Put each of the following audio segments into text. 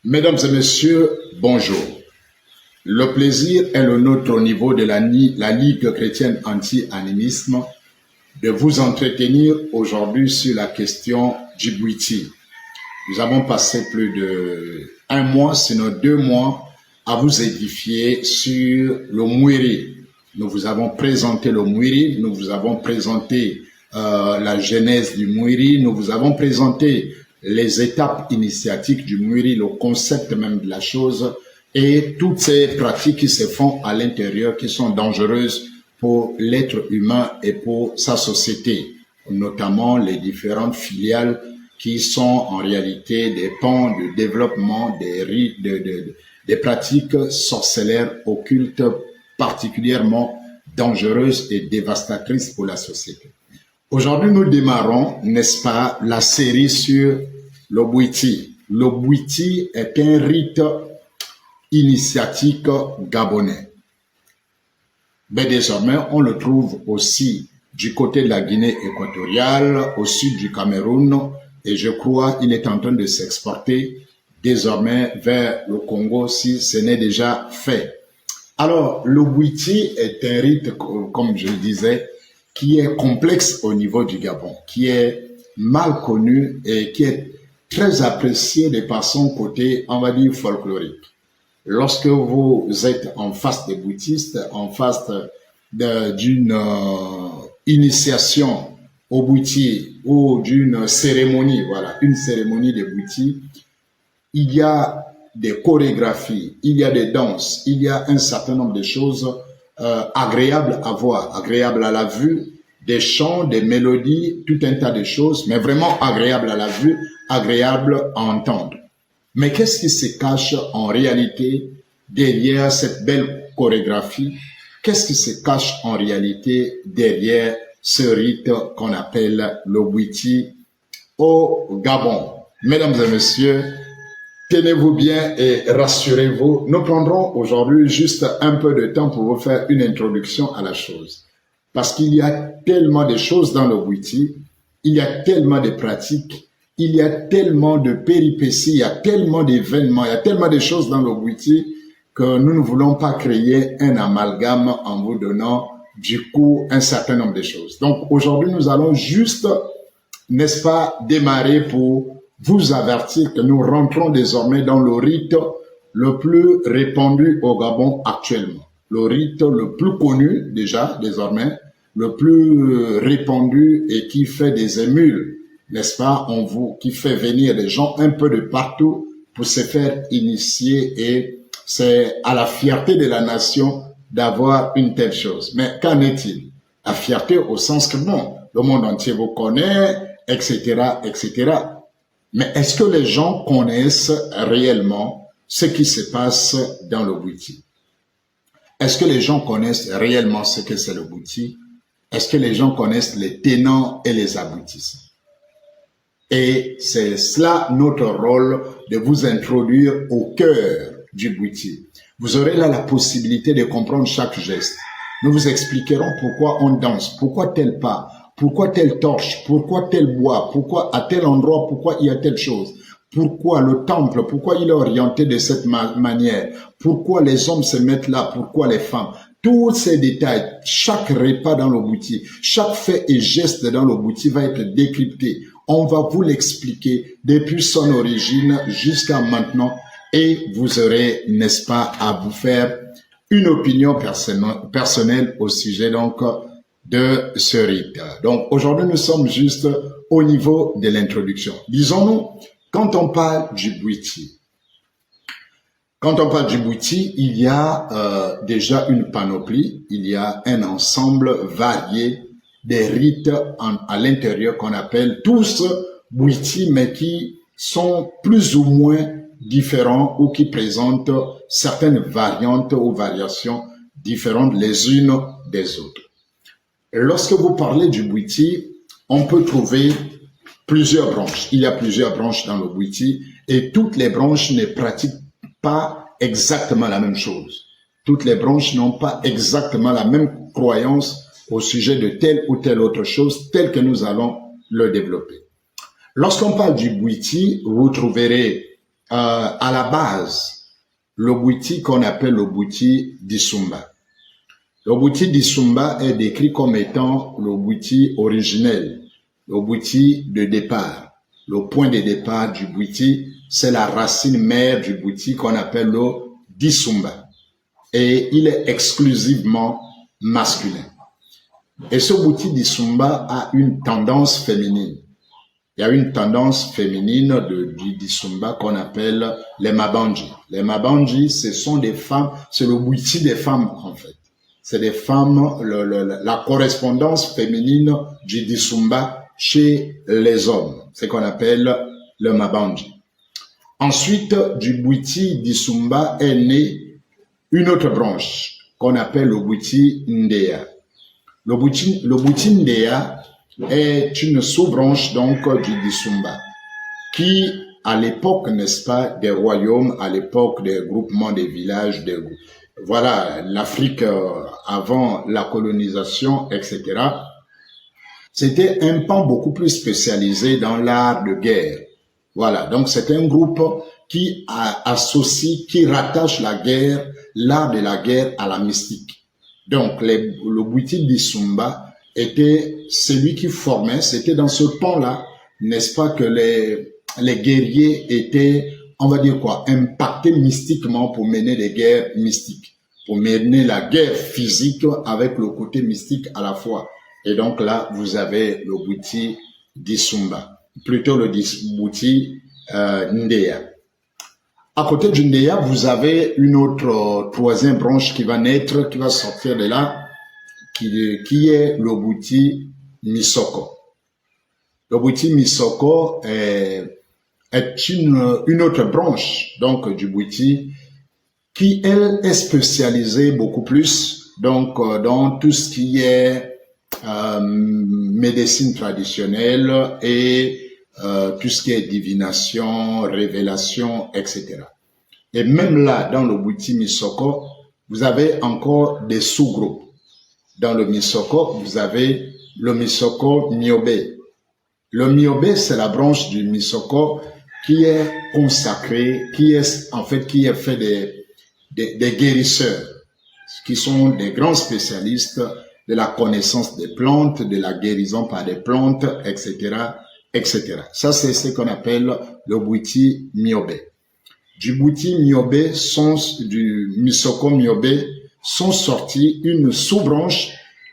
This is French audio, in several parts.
Mesdames et messieurs, bonjour. Le plaisir est le nôtre au niveau de la Ligue chrétienne anti-animisme de vous entretenir aujourd'hui sur la question Djibouti. Nous avons passé plus de 1 mois, sinon 2 mois, à vous édifier sur le Mouiri. Nous vous avons présenté le Mouiri, nous vous avons présenté la genèse du Mouiri, nous vous avons présenté les étapes initiatiques du Mouiri, le concept même de la chose et toutes ces pratiques qui se font à l'intérieur qui sont dangereuses pour l'être humain et pour sa société, notamment les différentes filiales qui sont en réalité des pans de développement des pratiques sorcellaires occultes particulièrement dangereuses et dévastatrices pour la société. Aujourd'hui, nous démarrons, n'est-ce pas, la série sur le Bwiti. Le Bwiti est un rite initiatique gabonais. Mais désormais, on le trouve aussi du côté de la Guinée équatoriale, au sud du Cameroun, et je crois qu'il est en train de s'exporter désormais vers le Congo si ce n'est déjà fait. Alors, le Bwiti est un rite, comme je le disais, qui est complexe au niveau du Gabon, qui est mal connu et qui est très apprécié de par son côté, on va dire, folklorique. Lorsque vous êtes en face des bouddhistes, en face d'une initiation au Bwiti ou d'une cérémonie, voilà, une cérémonie de Bwiti, il y a des chorégraphies, il y a des danses, il y a un certain nombre de choses agréables à voir, agréables à la vue, des chants, des mélodies, tout un tas de choses, mais vraiment agréables à la vue, agréables à entendre. Mais qu'est-ce qui se cache en réalité derrière cette belle chorégraphie? Qu'est-ce qui se cache en réalité derrière ce rite qu'on appelle le Bwiti au Gabon? Mesdames et messieurs, tenez-vous bien et rassurez-vous, nous prendrons aujourd'hui juste un peu de temps pour vous faire une introduction à la chose. Parce qu'il y a tellement de choses dans le Bwiti, il y a tellement de pratiques, il y a tellement de péripéties, il y a tellement d'événements, il y a tellement de choses dans le Bwiti que nous ne voulons pas créer un amalgame en vous donnant du coup un certain nombre de choses. Donc aujourd'hui, nous allons juste, n'est-ce pas, démarrer pour vous avertir que nous rentrons désormais dans le rite le plus répandu au Gabon actuellement. Le rite le plus connu déjà désormais, le plus répandu et qui fait des émules, n'est-ce pas, qui fait venir des gens un peu de partout pour se faire initier et c'est à la fierté de la nation d'avoir une telle chose. Mais qu'en est-il? La fierté au sens que non, le monde entier vous connaît, etc., etc. Mais est-ce que les gens connaissent réellement ce qui se passe dans le Bwiti? Est-ce que les gens connaissent réellement ce que c'est le Bwiti? Est-ce que les gens connaissent les tenants et les aboutissants? Et c'est cela notre rôle de vous introduire au cœur du Bwiti. Vous aurez là la possibilité de comprendre chaque geste. Nous vous expliquerons pourquoi on danse, pourquoi tel pas, pourquoi telle torche, pourquoi tel bois, pourquoi à tel endroit, pourquoi il y a telle chose, pourquoi le temple, pourquoi il est orienté de cette manière, pourquoi les hommes se mettent là, pourquoi les femmes. Tous ces détails, chaque repas dans le Bwiti, chaque fait et geste dans le Bwiti va être décrypté. On va vous l'expliquer depuis son origine jusqu'à maintenant et vous aurez, n'est-ce pas, à vous faire une opinion personnelle au sujet donc de ce rite. Donc aujourd'hui, nous sommes juste au niveau de l'introduction. Disons-nous, quand on parle du Bwiti, il y a déjà une panoplie, il y a un ensemble varié des rites à l'intérieur qu'on appelle tous Bwiti, mais qui sont plus ou moins différents ou qui présentent certaines variantes ou variations différentes les unes des autres. Lorsque vous parlez du Bwiti, on peut trouver plusieurs branches. Il y a plusieurs branches dans le Bwiti et toutes les branches ne pratiquent pas exactement la même chose. Toutes les branches n'ont pas exactement la même croyance au sujet de telle ou telle autre chose, telle que nous allons le développer. Lorsqu'on parle du Bwiti, vous trouverez à la base, le Bwiti qu'on appelle le Bwiti d'Issoumba. Le Bwiti d'Issoumba est décrit comme étant le Bwiti originel, le Bwiti de départ. Le point de départ du Bwiti, c'est la racine mère du Bwiti qu'on appelle le d'Issoumba. Et il est exclusivement masculin. Et ce Bwiti d'Issoumba a une tendance féminine. Il y a une tendance féminine du d'Issoumba qu'on appelle les Mabanji. Les Mabanji, ce sont des femmes, c'est le Bwiti des femmes en fait. C'est des femmes, la correspondance féminine du d'Issoumba chez les hommes. C'est qu'on appelle le Mabanji. Ensuite, du Bwiti d'Issoumba est née une autre branche qu'on appelle le Bwiti Ndea. Le Bwiti Ndea est une sous-branche donc du d'Issoumba qui, à l'époque, n'est-ce pas, des royaumes, à l'époque des groupements des villages, voilà, l'Afrique avant la colonisation, etc. C'était un pan beaucoup plus spécialisé dans l'art de guerre. Voilà, donc c'est un groupe qui associe, qui rattache la guerre, l'art de la guerre à la mystique. Donc le Bwiti d'Issoumba était celui qui formait, c'était dans ce pan-là, n'est-ce pas, que les guerriers étaient, on va dire quoi, impactés mystiquement pour mener des guerres mystiques, pour mener la guerre physique avec le côté mystique à la fois. Et donc là, vous avez le Bwiti d'Issoumba, plutôt le Bwiti Ndea. À côté du Ndea, vous avez une autre troisième branche qui va naître, qui va sortir de là, qui est le Bwiti Misoko. Le Bwiti Misoko est une autre branche donc du Bwiti qui, elle, est spécialisée beaucoup plus donc dans tout ce qui est médecine traditionnelle et tout ce qui est divination, révélation, etc. Et même là, dans le Bwiti Misoko, vous avez encore des sous-groupes. Dans le Misoko, vous avez le Misoko Myobe. Le Myobe, c'est la branche du Misoko qui est consacrée, qui est fait des guérisseurs, qui sont des grands spécialistes de la connaissance des plantes, de la guérison par des plantes, etc., etc. Ça, c'est ce qu'on appelle le Bwiti Myobe. Du Bwiti Myobe, du Misoko Myobe, sont sortis une sous-branche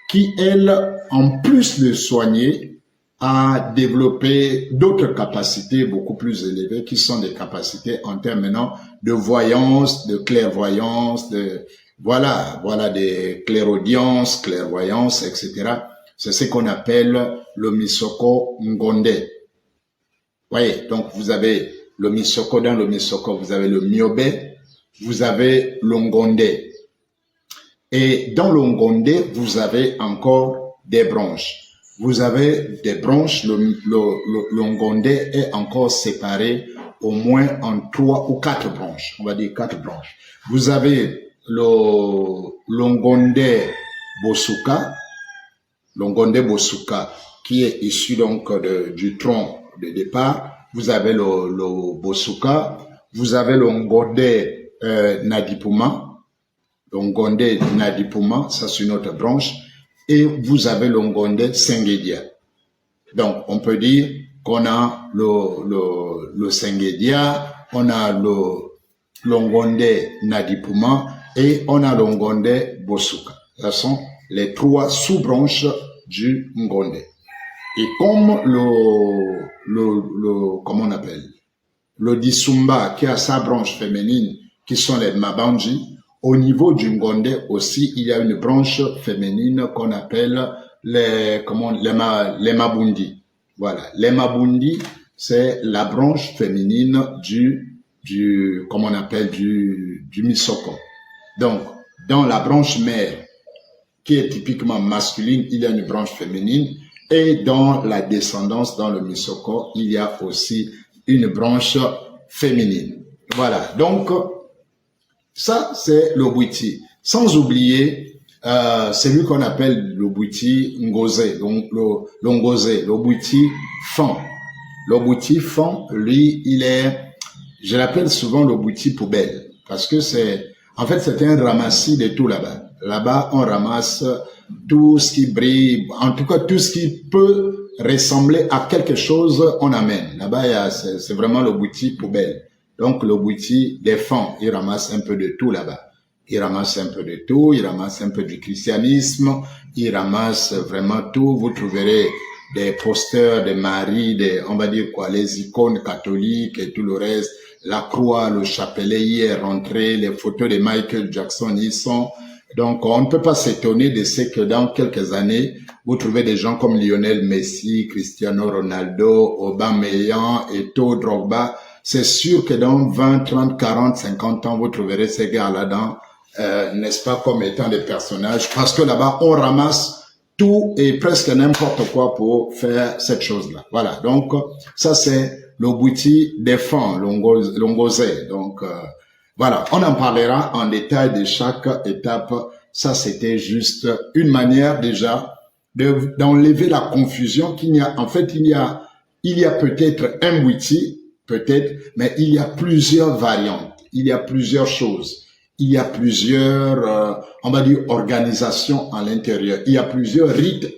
qui, elle, en plus de soigner, a développé d'autres capacités beaucoup plus élevées qui sont des capacités en termes maintenant de voyance, de clairvoyance, voilà, des clairaudiences, clairvoyance, etc. C'est ce qu'on appelle le Misoko Ngonde. Voyez, donc vous avez le Misoko, dans le Misoko, vous avez le Myobe, vous avez le Ngonde. Et dans le Ngonde, vous avez encore des branches. Vous avez des branches, le Ngonde est encore séparé au moins en 3 ou 4 branches. On va dire 4 branches. Vous avez le Ngonde Bosuka, qui est issu donc du tronc de départ. Vous avez le Bosuka, vous avez le Ngonde Nadipuma. Le Ngonde Nadipuma, ça c'est une autre branche. Et vous avez le Ngonde Sengedia. Donc, on peut dire qu'on a le Sengedia, on a le Ngonde Nadipuma et on a le Ngonde Bosuka. Ce sont les 3 sous-branches du Ngonde. Et comme comment on appelle, le d'Issoumba qui a sa branche féminine, qui sont les Mabanji, au niveau du Ngonde aussi, il y a une branche féminine qu'on appelle les Mabundi. Voilà. Les Mabundi, c'est la branche féminine du Misoko. Donc, dans la branche mère, qui est typiquement masculine, il y a une branche féminine. Et dans la descendance, dans le Misoko, il y a aussi une branche féminine. Voilà. Donc, ça, c'est le Bwiti. Sans oublier celui qu'on appelle le Bwiti Ngoze, donc le Ngoze, le Bwiti Fan. Le Bwiti Fan, lui, Je l'appelle souvent le Bouti poubelle parce que en fait, c'est un ramassis de tout là-bas. Là-bas, on ramasse tout ce qui brille, en tout cas tout ce qui peut ressembler à quelque chose, on amène. Là-bas, c'est vraiment le Bouti poubelle. Donc, le Bouti défend, il ramasse un peu de tout là-bas. Il ramasse un peu de tout, il ramasse un peu du christianisme, il ramasse vraiment tout. Vous trouverez des posters de Marie, on va dire quoi, les icônes catholiques et tout le reste. La croix, le chapelet y est rentré, les photos de Michael Jackson y sont. Donc, on ne peut pas s'étonner de ce que dans quelques années, vous trouvez des gens comme Lionel Messi, Cristiano Ronaldo, Aubameyang, Eto'o, Drogba. C'est sûr que dans 20, 30, 40, 50 ans, vous trouverez ces gars-là dans, n'est-ce pas, comme étant des personnages. Parce que là-bas, on ramasse tout et presque n'importe quoi pour faire cette chose-là. Voilà. Donc, ça, c'est le Bouti défend Longozé. Donc, voilà. On en parlera en détail de chaque étape. Ça, c'était juste une manière déjà d'enlever la confusion qu'il y a. En fait, il y a peut-être un Bouti, peut-être, mais il y a plusieurs variantes. Il y a plusieurs choses. Il y a plusieurs, on va dire, organisations à l'intérieur. Il y a plusieurs rites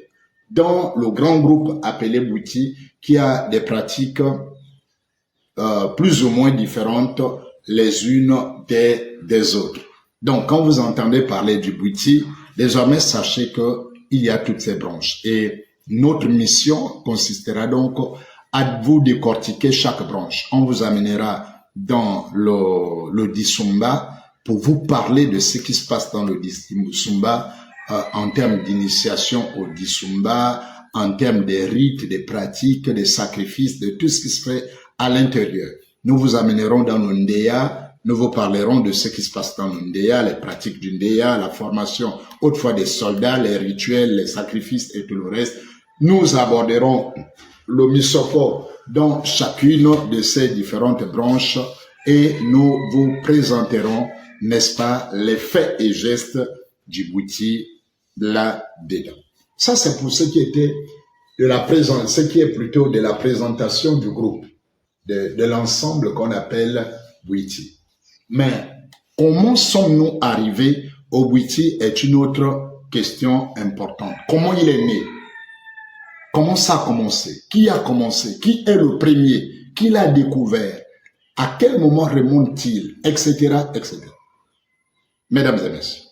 dans le grand groupe appelé Bouti qui a des pratiques plus ou moins différentes les unes des autres. Donc, quand vous entendez parler du Bouti, désormais, sachez que il y a toutes ces branches. Et notre mission consistera donc à vous décortiquer chaque branche. On vous amènera dans le Dissumba pour vous parler de ce qui se passe dans le Dissumba en termes d'initiation au Dissumba, en termes des rites, des pratiques, des sacrifices, de tout ce qui se fait à l'intérieur. Nous vous amènerons dans le Ndeya, nous vous parlerons de ce qui se passe dans le Ndeya, les pratiques du Ndeya, la formation autrefois des soldats, les rituels, les sacrifices et tout le reste. Nous aborderons le Misoko dans chacune de ces différentes branches et nous vous présenterons, n'est-ce pas, les faits et gestes du Bouti là-dedans. Ça, c'est pour ce qui était de la présence, ce qui est plutôt de la présentation du groupe, de l'ensemble qu'on appelle Bouti. Mais comment sommes-nous arrivés au Bouti est une autre question importante. Comment il est né? Comment ça a commencé? Qui a commencé? Qui est le premier? Qui l'a découvert? À quel moment remonte-t-il? Etc., etc. Mesdames et messieurs.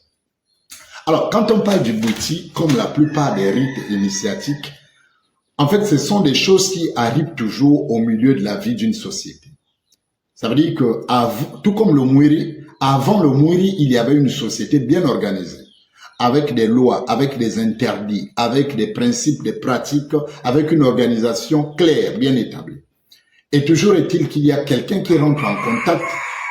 Alors, quand on parle du Bouti, comme la plupart des rites initiatiques, en fait, ce sont des choses qui arrivent toujours au milieu de la vie d'une société. Ça veut dire que, tout comme le Mwiri, avant le Mwiri, il y avait une société bien organisée, avec des lois, avec des interdits, avec des principes, des pratiques, avec une organisation claire, bien établie. Et toujours est-il qu'il y a quelqu'un qui rentre en contact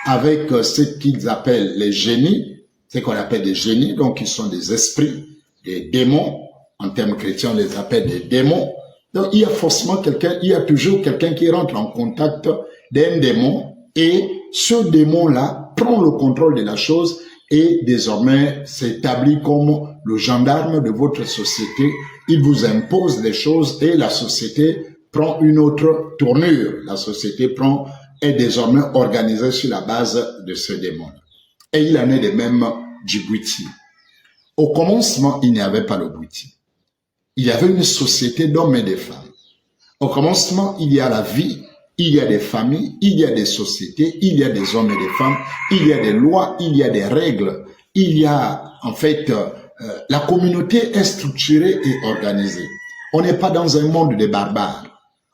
avec ce qu'ils appellent les génies, ce qu'on appelle des génies, donc ils sont des esprits, des démons, en termes chrétiens on les appelle des démons. Donc il y a forcément quelqu'un, il y a toujours quelqu'un qui rentre en contact d'un démon et ce démon-là prend le contrôle de la chose et désormais s'établit comme le gendarme de votre société. Il vous impose des choses et la société prend une autre tournure. La société est désormais organisée sur la base de ce démon. Et il en est de même du Bouti. Au commencement, il n'y avait pas le Bouti. Il y avait une société d'hommes et de femmes. Au commencement, il y a la vie, il y a des familles, il y a des sociétés, il y a des hommes et des femmes, il y a des lois, il y a des règles, il y a, en fait, la communauté est structurée et organisée. On n'est pas dans un monde de barbares.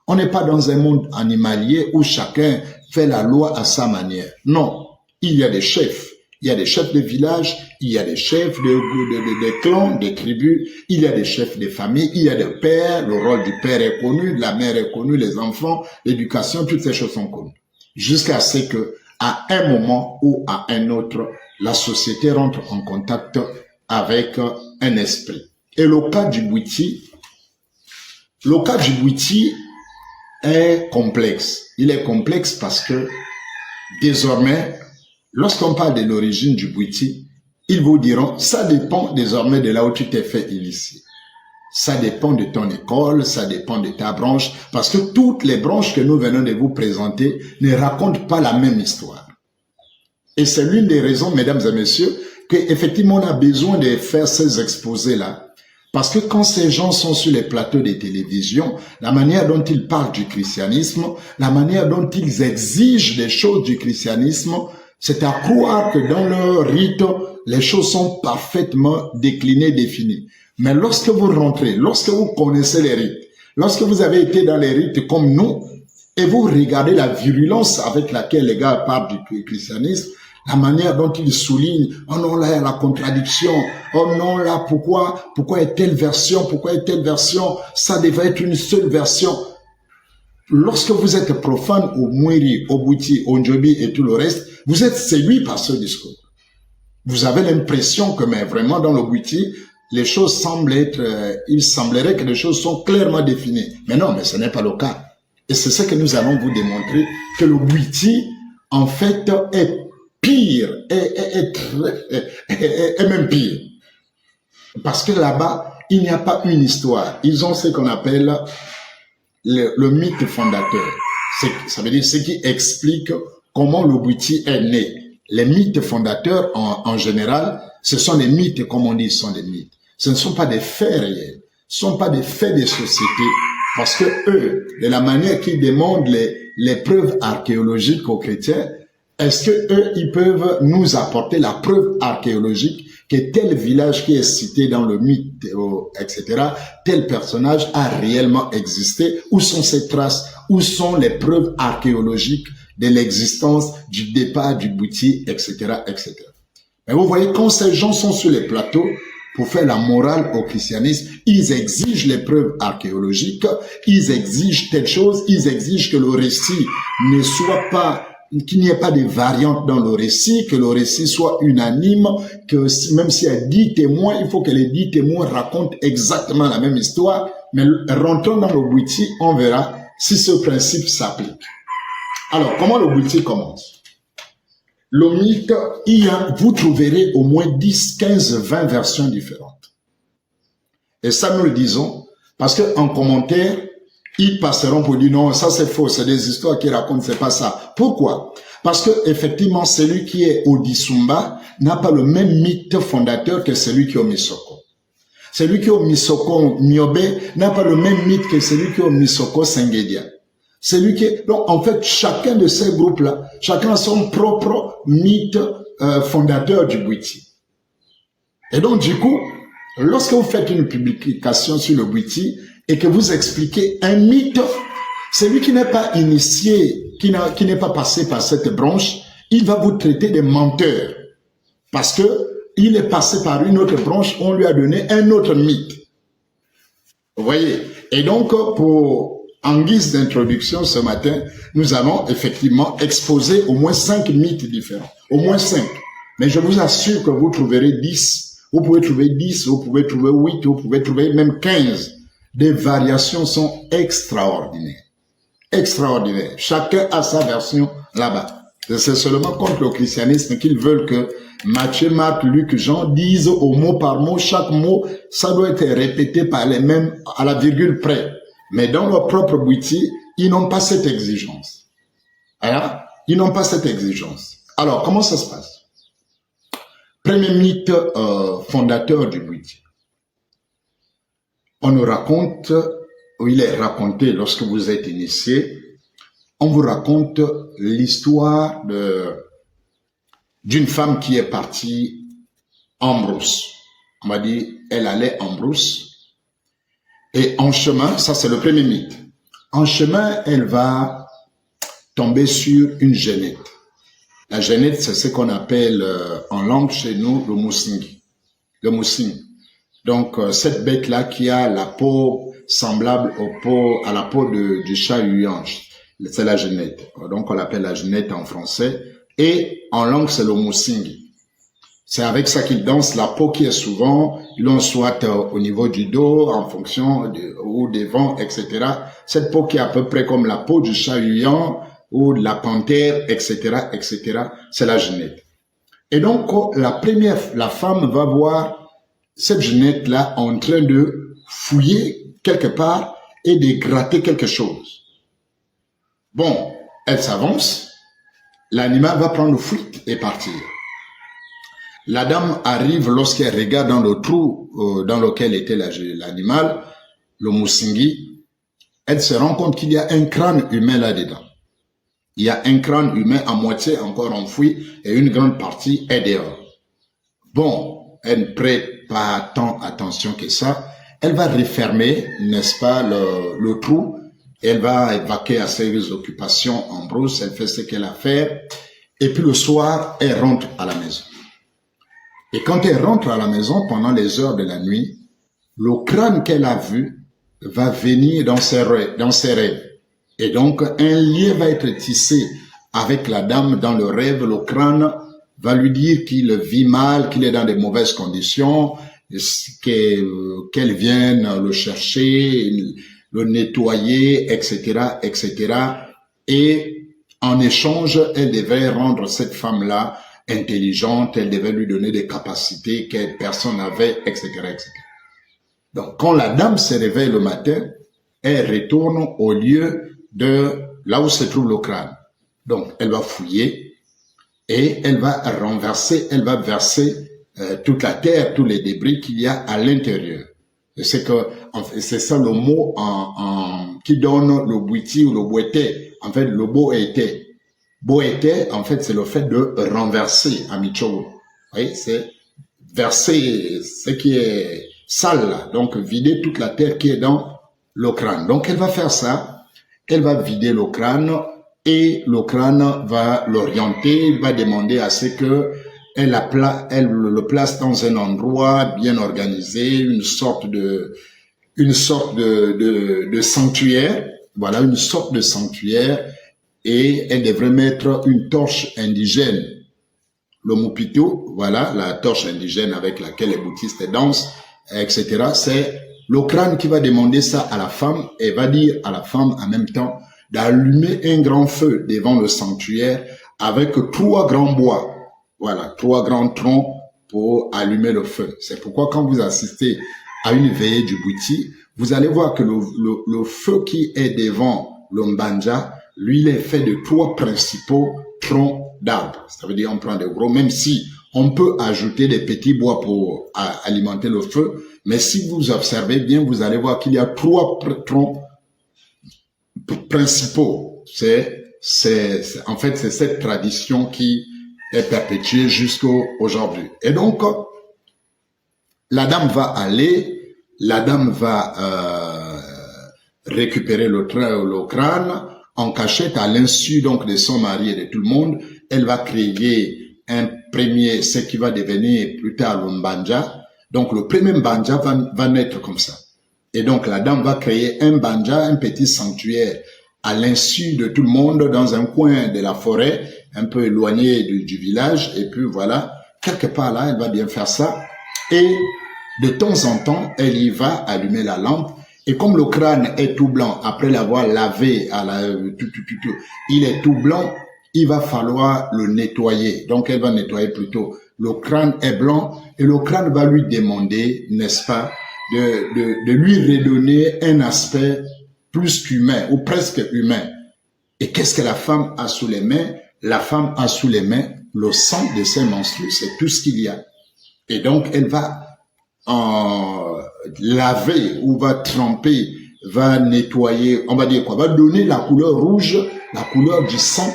On n'est pas dans un monde animalier où chacun fait la loi à sa manière. Non, il y a des chefs. Il y a des chefs de village, il y a des chefs de clans, des tribus, il y a des chefs de famille, il y a des pères, le rôle du père est connu, de la mère est connu, les enfants, l'éducation, toutes ces choses sont connues. Jusqu'à ce que, à un moment ou à un autre, la société rentre en contact avec un esprit. Et le cas du Bouti est complexe. Il est complexe parce que, désormais, lorsqu'on parle de l'origine du Bouti, ils vous diront, ça dépend désormais de là où tu t'es fait initier. Ça dépend de ton école, ça dépend de ta branche, parce que toutes les branches que nous venons de vous présenter ne racontent pas la même histoire. Et c'est l'une des raisons, mesdames et messieurs, qu'effectivement on a besoin de faire ces exposés-là. Parce que quand ces gens sont sur les plateaux de télévision, la manière dont ils parlent du christianisme, la manière dont ils exigent des choses du christianisme, c'est à croire que dans leur rite, les choses sont parfaitement déclinées, définies. Mais lorsque vous rentrez, lorsque vous connaissez les rites, lorsque vous avez été dans les rites comme nous, et vous regardez la virulence avec laquelle les gars parlent du christianisme, la manière dont ils soulignent, oh non, là, il y a la contradiction, oh non, là, pourquoi est telle version, ça devait être une seule version. Lorsque vous êtes profane au Mwiri, au Bouti, au Ndjobi et tout le reste, vous êtes séduit par ce discours. Vous avez l'impression que, mais vraiment, dans le Bouti, les choses semblent être, il semblerait que les choses sont clairement définies. Mais non, mais ce n'est pas le cas. Et c'est ce que nous allons vous démontrer, que le Bouti, en fait, est pire, est même pire. Parce que là-bas, il n'y a pas une histoire. Ils ont ce qu'on appelle le mythe fondateur. Ça veut dire ce qui explique comment le Bouti est né. Les mythes fondateurs, en général, ce sont des mythes, comme on dit, ce sont des mythes. Ce ne sont pas des faits réels. Ce ne sont pas des faits des sociétés. Parce que eux, de la manière qu'ils demandent les preuves archéologiques aux chrétiens, est-ce que eux, ils peuvent nous apporter la preuve archéologique que tel village qui est cité dans le mythe, etc., tel personnage a réellement existé? Où sont ces traces? Où sont les preuves archéologiques de l'existence du départ du Bouti, etc., etc. Mais vous voyez, quand ces gens sont sur les plateaux pour faire la morale au christianisme, ils exigent les preuves archéologiques, ils exigent telle chose, ils exigent que le récit ne soit pas, qu'il n'y ait pas de variantes dans le récit, que le récit soit unanime, que même s'il y a 10 témoins, il faut que les 10 témoins racontent exactement la même histoire. Mais rentrons dans le Bouti, on verra si ce principe s'applique. Alors, comment le Bouti commence? Le mythe, vous trouverez au moins 10, 15, 20 versions différentes. Et ça, nous le disons, parce qu'en commentaire, ils passeront pour dire non, ça c'est faux, c'est des histoires qui racontent, c'est pas ça. Pourquoi? Parce que effectivement, celui qui est au Disumba n'a pas le même mythe fondateur que celui qui est au Misoko. Celui qui est au Misoko Miobe n'a pas le même mythe que celui qui est au Misoko Sengedia. Celui qui est... Donc, en fait, chacun de ces groupes-là, chacun a son propre mythe fondateur du Bouti. Et donc, du coup, lorsque vous faites une publication sur le Bouti et que vous expliquez un mythe, celui qui n'est pas initié, qui n'est pas passé par cette branche, il va vous traiter de menteur. Parce que il est passé par une autre branche, on lui a donné un autre mythe. Vous voyez? Et donc, en guise d'introduction ce matin, nous allons effectivement exposer au moins 5 mythes différents. Au moins 5. Mais je vous assure que vous trouverez 10. Vous pouvez trouver 10, vous pouvez trouver 8, vous pouvez trouver même 15. Les variations sont extraordinaires. Extraordinaires. Chacun a sa version là-bas. C'est seulement contre le christianisme qu'ils veulent que Matthieu, Marc, Luc, Jean disent au mot par mot, chaque mot, ça doit être répété par les mêmes, à la virgule près. Mais dans leur propre Bouti, ils n'ont pas cette exigence. Alors, ils n'ont pas cette exigence. Alors, comment ça se passe? Premier mythe fondateur du Bouti. On nous raconte, ou il est raconté lorsque vous êtes initié, on vous raconte l'histoire d'une femme qui est partie en brousse. On m'a dit, elle allait en brousse. Et en chemin, ça c'est le premier mythe. En chemin, elle va tomber sur une genette. La genette, c'est ce qu'on appelle en langue chez nous le moussingi. Le moussingi. Donc cette bête-là qui a la peau semblable à la peau du chat huange, c'est la genette. Donc on l'appelle la genette en français. Et en langue, c'est le moussingi. C'est avec ça qu'ils dansent, la peau qui est souvent, l'on soit au niveau du dos, en fonction ou des vents, etc. Cette peau qui est à peu près comme la peau du chat huant ou de la panthère, etc., etc. C'est la genette. Et donc, la femme va voir cette genette-là en train de fouiller quelque part et de gratter quelque chose. Bon, elle s'avance, l'animal va prendre fuite et partir. La dame arrive lorsqu'elle regarde dans le trou dans lequel était l'animal, le moussingi, elle se rend compte qu'il y a un crâne humain là-dedans. Il y a un crâne humain à moitié encore enfoui et une grande partie est dehors. Bon, elle ne prête pas tant attention que ça. Elle va refermer, n'est-ce pas, le trou. Elle va vaquer à ses occupations en brousse. Elle fait ce qu'elle a à faire. Et puis le soir, elle rentre à la maison. Et quand elle rentre à la maison pendant les heures de la nuit, le crâne qu'elle a vu va venir dans ses rêves. Et donc, un lien va être tissé avec la dame dans le rêve. Le crâne va lui dire qu'il vit mal, qu'il est dans de mauvaises conditions, qu'elle vienne le chercher, le nettoyer, etc., etc. Et en échange, elle devait rendre cette femme-là intelligente, elle devait lui donner des capacités que personne n'avait, etc., etc. Donc, quand la dame se réveille le matin, elle retourne au lieu de là où se trouve le crâne. Donc, elle va fouiller et elle va renverser, elle va verser toute la terre, tous les débris qu'il y a à l'intérieur. C'est ça le mot qui donne le bouiti ou le boueté. En fait, le boété. Boété, en fait, c'est le fait de renverser à Micho. Oui, c'est verser ce qui est sale là. Donc, vider toute la terre qui est dans le crâne. Donc, elle va faire ça. Elle va vider le crâne et le crâne va l'orienter, il va demander à ce que elle le place dans un endroit bien organisé, une sorte de sanctuaire, voilà, une sorte de sanctuaire, et elle devrait mettre une torche indigène. Le mupito, voilà, la torche indigène avec laquelle les bouddhistes dansent, etc. C'est le crâne qui va demander ça à la femme et va dire à la femme en même temps d'allumer un grand feu devant le sanctuaire avec 3 grands bois. Voilà, 3 grands troncs pour allumer le feu. C'est pourquoi quand vous assistez à une veillée du bouti, vous allez voir que le feu qui est devant le mbanja, lui, il est fait de 3 principaux troncs d'arbres. Ça veut dire on prend des gros, même si on peut ajouter des petits bois pour alimenter le feu, mais si vous observez bien, vous allez voir qu'il y a 3 troncs principaux. En fait, c'est cette tradition qui est perpétuée jusqu'à aujourd'hui. Et donc, la dame va aller, la dame va récupérer le crâne en cachette à l'insu donc de son mari et de tout le monde. Elle va créer un premier, ce qui va devenir plus tard le mbanja. Donc, le premier mbanja va naître comme ça. Et donc, la dame va créer un mbanja, un petit sanctuaire, à l'insu de tout le monde, dans un coin de la forêt, un peu éloigné du village. Et puis, voilà, quelque part là, elle va bien faire ça. Et de temps en temps, elle y va allumer la lampe. Et comme le crâne est tout blanc, après l'avoir lavé, il est tout blanc, il va falloir le nettoyer. Donc, elle va nettoyer plutôt. Le crâne est blanc et le crâne va lui demander, n'est-ce pas, de lui redonner un aspect plus qu'humain ou presque humain. Et qu'est-ce que la femme a sous les mains? La femme a sous les mains le sang de ses menstrues. C'est tout ce qu'il y a. Et donc, elle va laver ou va tremper, va nettoyer, on va dire quoi? Va donner la couleur rouge, la couleur du sang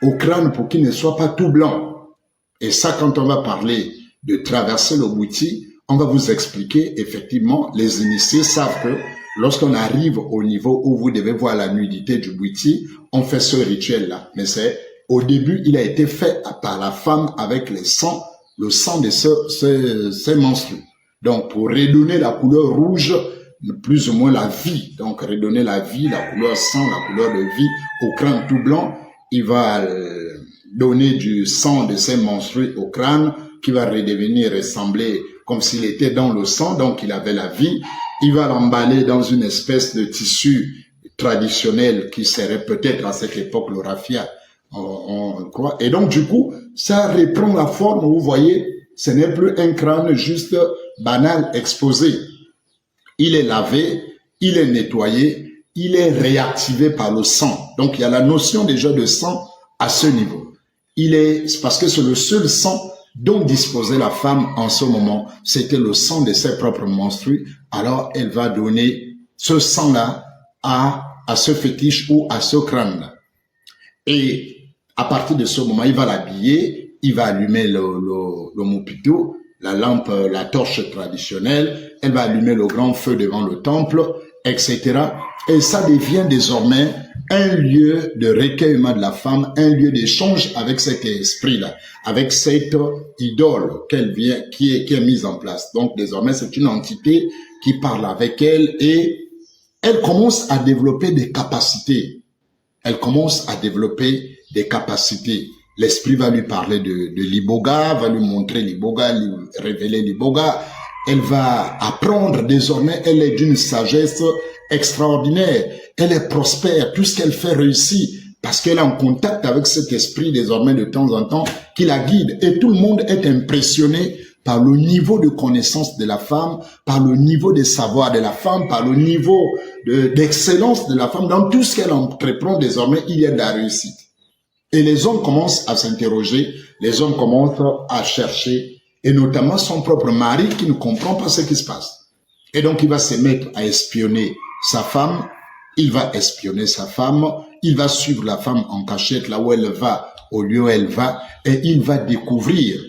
au crâne pour qu'il ne soit pas tout blanc. Et ça, quand on va parler de traverser le bouti, on va vous expliquer, effectivement, les initiés savent que lorsqu'on arrive au niveau où vous devez voir la nudité du bouti, on fait ce rituel-là. Mais au début, il a été fait par la femme avec le sang de ses menstrues. Donc, pour redonner la couleur rouge, plus ou moins la vie, donc redonner la vie, la couleur sang, la couleur de vie au crâne tout blanc, il va donner du sang de ses menstrues au crâne qui va redevenir ressembler comme s'il était dans le sang, donc il avait la vie. Il va l'emballer dans une espèce de tissu traditionnel qui serait peut-être à cette époque le raffia, on croit. Et donc du coup, ça reprend la forme, vous voyez, ce n'est plus un crâne juste banal exposé. il est lavé, il est nettoyé, il est réactivé par le sang. Donc il y a la notion déjà de sang à ce niveau. C'est parce que c'est le seul sang dont disposait la femme en ce moment. C'était le sang de ses propres menstrues. Alors elle va donner ce sang-là à ce fétiche ou à ce crâne-là. Et à partir de ce moment, il va l'habiller, il va allumer le moupito, la lampe, la torche traditionnelle, elle va allumer le grand feu devant le temple, etc. Et ça devient désormais un lieu de recueillement de la femme, un lieu d'échange avec cet esprit-là, avec cette idole qui est mise en place. Donc désormais, c'est une entité qui parle avec elle et elle commence à développer des capacités. Elle commence à développer des capacités. L'esprit va lui parler de l'iboga, va lui montrer l'iboga, lui révéler l'iboga. Elle va apprendre désormais, elle est d'une sagesse extraordinaire. Elle est prospère, tout ce qu'elle fait réussit parce qu'elle est en contact avec cet esprit désormais de temps en temps qui la guide. Et tout le monde est impressionné par le niveau de connaissance de la femme, par le niveau de savoir de la femme, par le niveau d'excellence de la femme. Dans tout ce qu'elle entreprend désormais, il y a de la réussite. Et les hommes commencent à s'interroger, les hommes commencent à chercher, et notamment son propre mari qui ne comprend pas ce qui se passe. Et donc il va se mettre à espionner sa femme, il va espionner sa femme, il va suivre la femme en cachette là où elle va, au lieu où elle va, et il va découvrir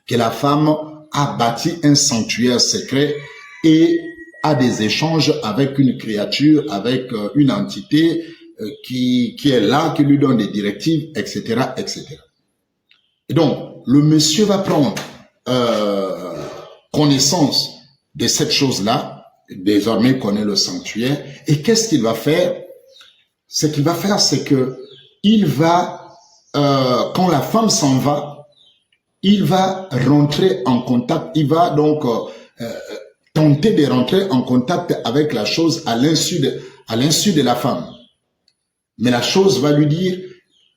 que la femme a bâti un sanctuaire secret et a des échanges avec une créature, avec une entité qui est là, qui lui donne des directives, etc., etc. Et donc, le monsieur va prendre connaissance de cette chose-là, désormais il connaît le sanctuaire, et qu'est-ce qu'il va faire? Ce qu'il va faire, c'est que il va, quand la femme s'en va, il va rentrer en contact, il va donc tenter de rentrer en contact avec la chose à l'insu de la femme. Mais la chose va lui dire,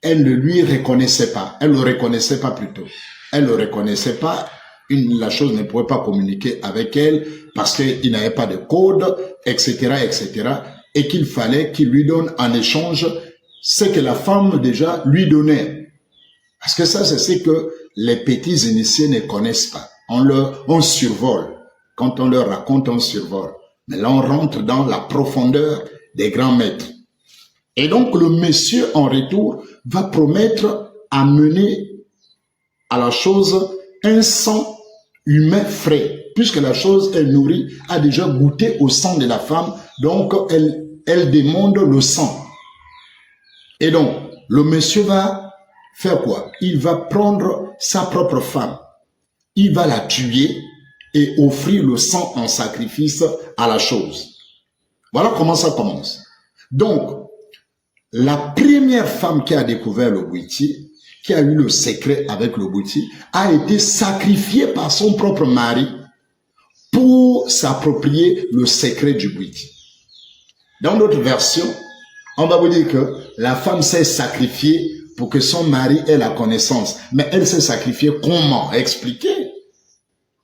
elle ne lui reconnaissait pas, elle ne le reconnaissait pas plutôt. Elle ne le reconnaissait pas, la chose ne pouvait pas communiquer avec elle parce qu'il n'avait pas de code, etc., etc. Et qu'il fallait qu'il lui donne en échange ce que la femme déjà lui donnait. Parce que ça, c'est ce que les petits initiés ne connaissent pas. On survole. Quand on leur raconte, on survole. Mais là, on rentre dans la profondeur des grands maîtres. Et donc, le monsieur, en retour, va promettre amener à la chose un sang humain frais. Puisque la chose, elle nourrit, a déjà goûté au sang de la femme. Donc, elle demande le sang. Et donc, le monsieur va faire quoi? Il va prendre sa propre femme, il va la tuer et offrir le sang en sacrifice à la chose. Voilà comment ça commence. Donc, la première femme qui a découvert le bouti, qui a eu le secret avec le bouti, a été sacrifiée par son propre mari pour s'approprier le secret du bouti. Dans notre version, on va vous dire que la femme s'est sacrifiée pour que son mari ait la connaissance. Mais elle s'est sacrifiée comment? Expliquez.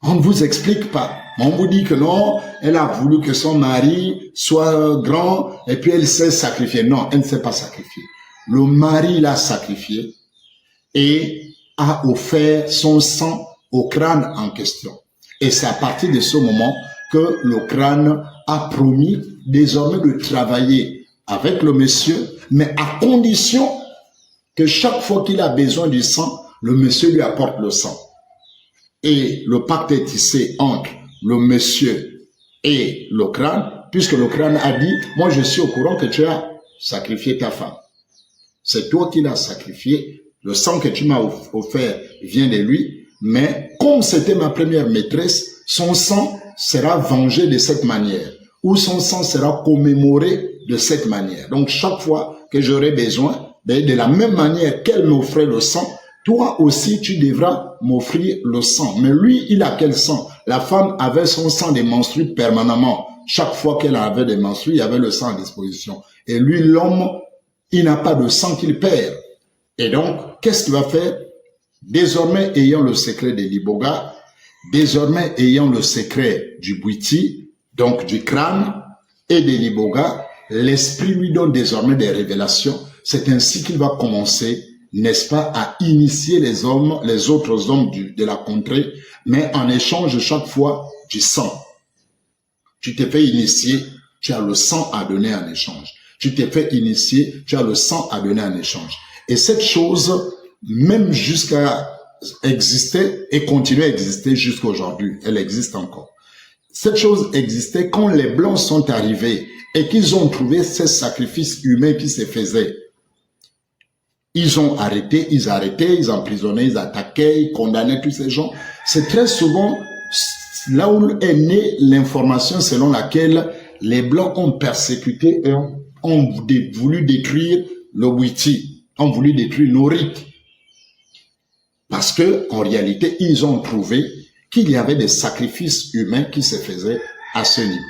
On ne vous explique pas. On vous dit que non, elle a voulu que son mari soit grand et puis elle s'est sacrifiée. Non, elle ne s'est pas sacrifiée. Le mari l'a sacrifiée et a offert son sang au crâne en question. Et c'est à partir de ce moment que le crâne a promis désormais de travailler avec le monsieur, mais à condition que chaque fois qu'il a besoin du sang, le monsieur lui apporte le sang. Et le pacte est tissé entre le monsieur et le crâne, puisque le crâne a dit, moi je suis au courant que tu as sacrifié ta femme. C'est toi qui l'as sacrifié, le sang que tu m'as offert vient de lui, mais comme c'était ma première maîtresse, son sang sera vengé de cette manière, ou son sang sera commémoré de cette manière. Donc chaque fois que j'aurai besoin, de la même manière qu'elle m'offrait le sang, toi aussi tu devras m'offrir le sang. Mais lui, il a quel sang? La femme avait son sang des menstrues permanemment. Chaque fois qu'elle avait des menstrues, il y avait le sang à disposition. Et lui, l'homme, il n'a pas de sang qu'il perd. Et donc, qu'est-ce qu'il va faire? Désormais, ayant le secret de l'iboga, désormais ayant le secret du bouti, donc du crâne et de l'iboga, l'esprit lui donne désormais des révélations. C'est ainsi qu'il va commencer, n'est-ce pas, à initier les hommes, les autres hommes de la contrée, mais en échange chaque fois du sang. Tu t'es fait initier, tu as le sang à donner en échange. Tu t'es fait initier, tu as le sang à donner en échange. Et cette chose, même jusqu'à exister et continuer à exister jusqu'à aujourd'hui, elle existe encore. Cette chose existait quand les Blancs sont arrivés et qu'ils ont trouvé ces sacrifices humains qui se faisaient. Ils ont arrêté, ils emprisonnaient, ils attaquaient, ils condamnaient tous ces gens. C'est très souvent là où est née l'information selon laquelle les Blancs ont persécuté et ont voulu détruire le Witi, ont voulu détruire nos rites. Parce que, en réalité, ils ont trouvé qu'il y avait des sacrifices humains qui se faisaient à ce niveau.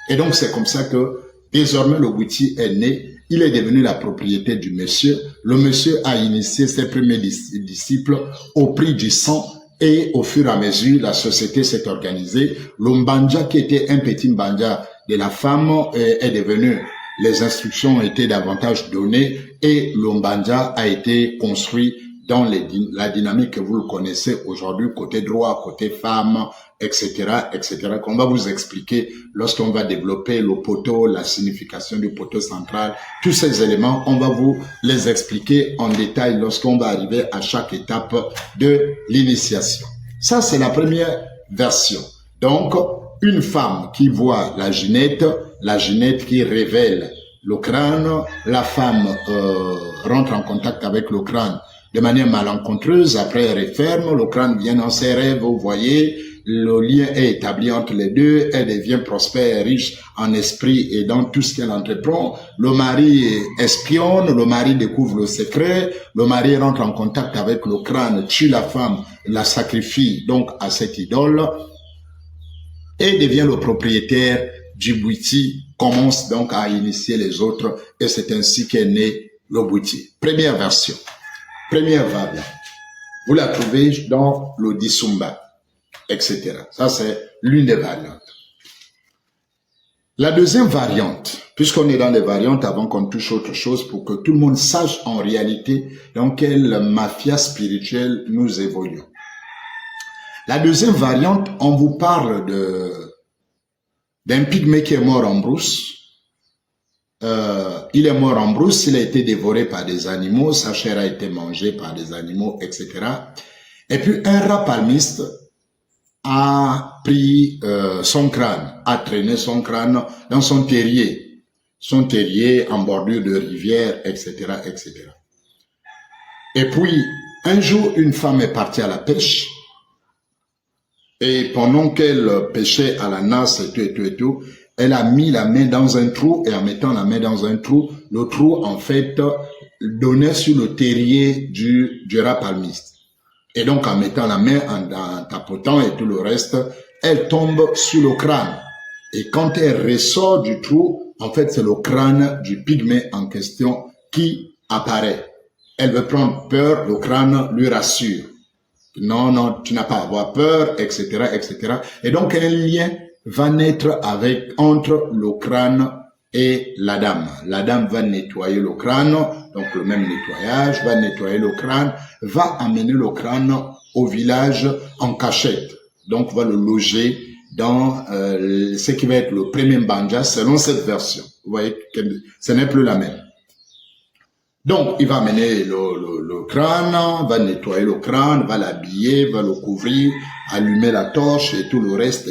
Et donc, c'est comme ça que, désormais, le Witi est né. Il est devenu la propriété du monsieur. Le monsieur a initié ses premiers disciples au prix du sang. Et au fur et à mesure, la société s'est organisée. Le mbanja, qui était un petit mbanja de la femme, est devenu, les instructions ont été davantage données et le mbanja a été construit dans la dynamique que vous le connaissez aujourd'hui, côté droit, côté femme, etc., etc., qu'on va vous expliquer lorsqu'on va développer le poteau, la signification du poteau central. Tous ces éléments, on va vous les expliquer en détail lorsqu'on va arriver à chaque étape de l'initiation. Ça, c'est la première version. Donc, une femme qui voit la ginette qui révèle le crâne, la femme rentre en contact avec le crâne de manière malencontreuse, après elle referme, le crâne vient dans ses rêves, vous voyez, le lien est établi entre les deux, elle devient prospère, riche en esprit et dans tout ce qu'elle entreprend. Le mari espionne, le mari découvre le secret, le mari rentre en contact avec le crâne, tue la femme, la sacrifie donc à cette idole et devient le propriétaire du Bwiti, commence donc à initier les autres et c'est ainsi qu'est né le Bwiti. Première version. Première variante, vous la trouvez dans le Disumba, etc. Ça, c'est l'une des variantes. La deuxième variante, puisqu'on est dans les variantes avant qu'on touche autre chose pour que tout le monde sache en réalité dans quelle mafia spirituelle nous évoluons. La deuxième variante, on vous parle d'un pygmée qui est mort en brousse. Il est mort en brousse, il a été dévoré par des animaux, sa chair a été mangée par des animaux, etc. Et puis un rat palmiste a pris son crâne, a traîné son crâne dans son terrier en bordure de rivière, etc., etc. Et puis, un jour, une femme est partie à la pêche, et pendant qu'elle pêchait à la nasse et tout, elle a mis la main dans un trou, et en mettant la main dans un trou, le trou, en fait, donnait sur le terrier du rat palmiste. Et donc, en mettant la main, en tapotant et tout le reste, elle tombe sur le crâne. Et quand elle ressort du trou, en fait, c'est le crâne du pygmée en question qui apparaît. Elle veut prendre peur, le crâne lui rassure. Non, non, tu n'as pas à avoir peur, etc., etc. Et donc, un lien va naître entre le crâne et la dame. La dame va nettoyer le crâne, donc le même nettoyage, va nettoyer le crâne, va amener le crâne au village en cachette. Donc, va le loger dans ce qui va être le premier mbanja selon cette version. Vous voyez que ce n'est plus la même. Donc, il va amener le crâne, va nettoyer le crâne, va l'habiller, va le couvrir, allumer la torche et tout le reste,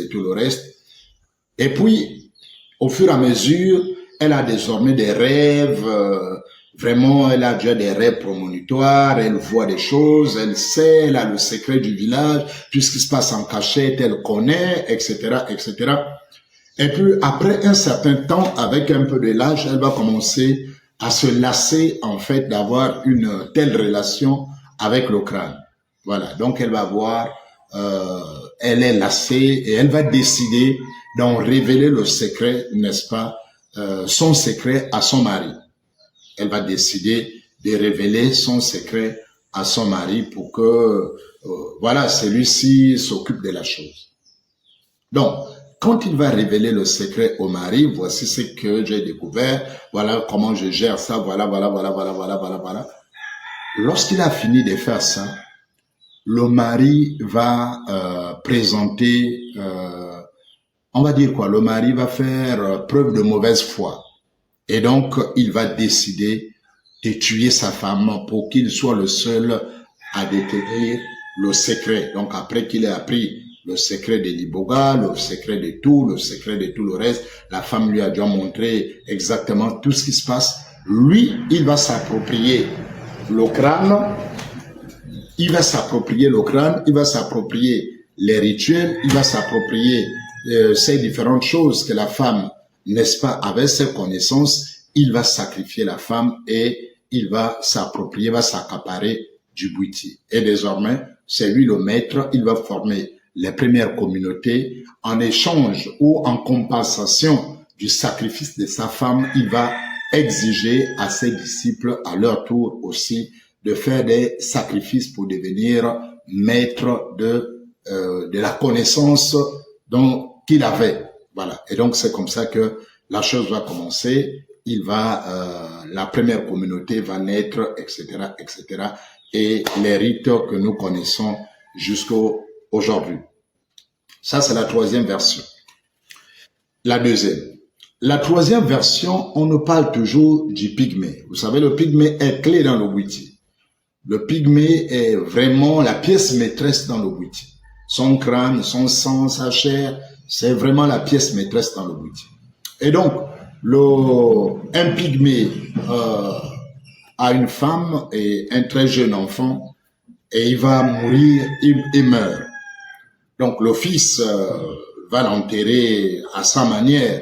Et puis, au fur et à mesure, elle a désormais des rêves, vraiment, elle a déjà des rêves prémonitoires, elle voit des choses, elle sait, elle a le secret du village, tout ce qui se passe en cachette, elle connaît, etc., etc. Et puis, après un certain temps, avec un peu de l'âge, elle va commencer à se lasser, en fait, d'avoir une telle relation avec le crâne. Voilà. Donc, elle va voir, elle est lassée et elle va décider d'en révéler le secret, n'est-ce pas, son secret à son mari. Elle va décider de révéler son secret à son mari pour que, voilà, celui-ci s'occupe de la chose. Donc, quand il va révéler le secret au mari, voici ce que j'ai découvert, voilà comment je gère ça, voilà. Lorsqu'il a fini de faire ça, le mari va présenter, on va dire quoi, le mari va faire preuve de mauvaise foi. Et donc, il va décider de tuer sa femme pour qu'il soit le seul à détenir le secret. Donc, après qu'il ait appris le secret de Liboga, le secret de tout le reste, la femme lui a déjà montré exactement tout ce qui se passe. Lui, il va s'approprier le crâne, il va s'approprier les rituels, il va s'approprier ces différentes choses que la femme, n'est-ce pas, avec ses connaissances, il va sacrifier la femme et il va s'approprier, va s'accaparer du bouti. Et désormais, c'est lui le maître, il va former les premières communautés. En échange ou en compensation du sacrifice de sa femme, il va exiger à ses disciples, à leur tour aussi, de faire des sacrifices pour devenir maître de la connaissance qu'il avait. Voilà. Et donc, c'est comme ça que la chose va commencer. La première communauté va naître, etc., etc. Et les rites que nous connaissons jusqu'aujourd'hui. Ça, c'est la troisième version. La deuxième. La troisième version, on nous parle toujours du pygmée. Vous savez, le pygmée est clé dans le bouti. Le pygmée est vraiment la pièce maîtresse dans le bouti. Son crâne, son sang, sa chair, c'est vraiment la pièce maîtresse dans le bouti. Et donc, un pygmée a une femme et un très jeune enfant, et il va mourir, il meurt. Donc le fils va l'enterrer à sa manière,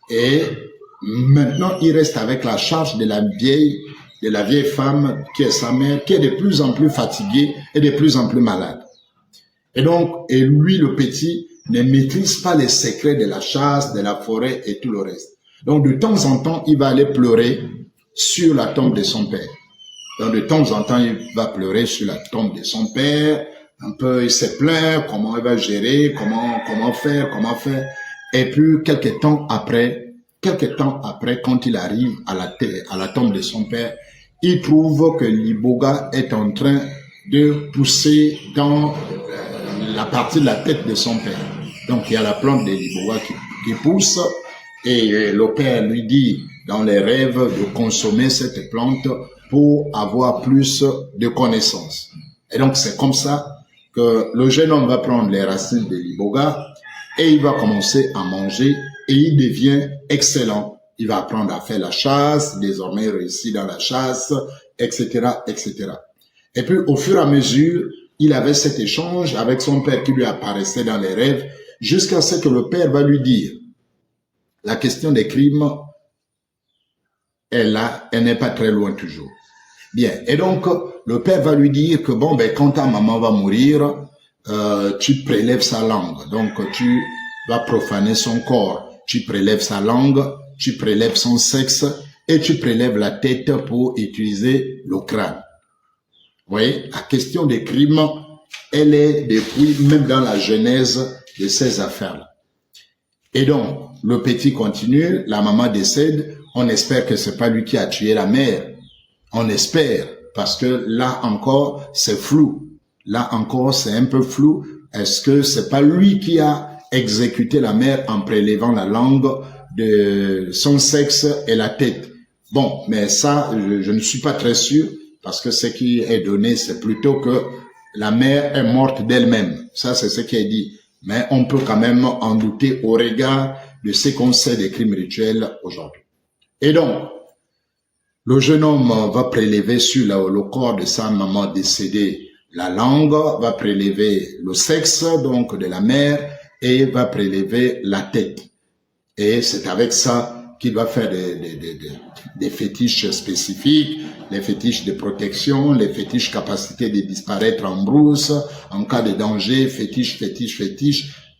et maintenant il reste avec la charge de la vieille femme qui est sa mère, qui est de plus en plus fatiguée et de plus en plus malade. Et lui, le petit, ne maîtrise pas les secrets de la chasse, de la forêt et tout le reste. Donc, de temps en temps, il va aller pleurer sur la tombe de son père. Donc, de temps en temps, il va pleurer sur la tombe de son père. Un peu, il se plaint, comment il va gérer, comment faire. Et puis, quelques temps après, quand il arrive à la tombe de son père, il trouve que Liboga est en train de pousser dans la partie de la tête de son père. Donc, il y a la plante de Liboga qui pousse, et le père lui dit dans les rêves de consommer cette plante pour avoir plus de connaissances. Et donc, c'est comme ça que le jeune homme va prendre les racines de Liboga et il va commencer à manger et il devient excellent. Il va apprendre à faire la chasse, désormais réussir dans la chasse, etc., etc. Et puis, au fur et à mesure, il avait cet échange avec son père qui lui apparaissait dans les rêves, jusqu'à ce que le père va lui dire, la question des crimes est là, elle n'est pas très loin toujours. Bien, et donc, le père va lui dire que quand ta maman va mourir, tu prélèves sa langue, donc tu vas profaner son corps, tu prélèves sa langue, tu prélèves son sexe, et tu prélèves la tête pour utiliser le crâne. Vous voyez, la question des crimes, elle est depuis même dans la genèse de ces affaires-là. Et donc, le petit continue, la maman décède, on espère que c'est pas lui qui a tué la mère. On espère, parce que là encore, c'est flou. Là encore, c'est un peu flou. Est-ce que c'est pas lui qui a exécuté la mère en prélevant la langue de son sexe et la tête? Bon, mais ça, je ne suis pas très sûr, parce que ce qui est donné, c'est plutôt que la mère est morte d'elle-même. Ça, c'est ce qui est dit. Mais on peut quand même en douter au regard de ce qu'on sait des crimes rituels aujourd'hui. Et donc, le jeune homme va prélever sur le corps de sa maman décédée la langue, va prélever le sexe donc de la mère et va prélever la tête. Et c'est avec ça qu'il va faire des fétiches spécifiques, les fétiches de protection, les fétiches capacité de disparaître en brousse, en cas de danger, fétiche.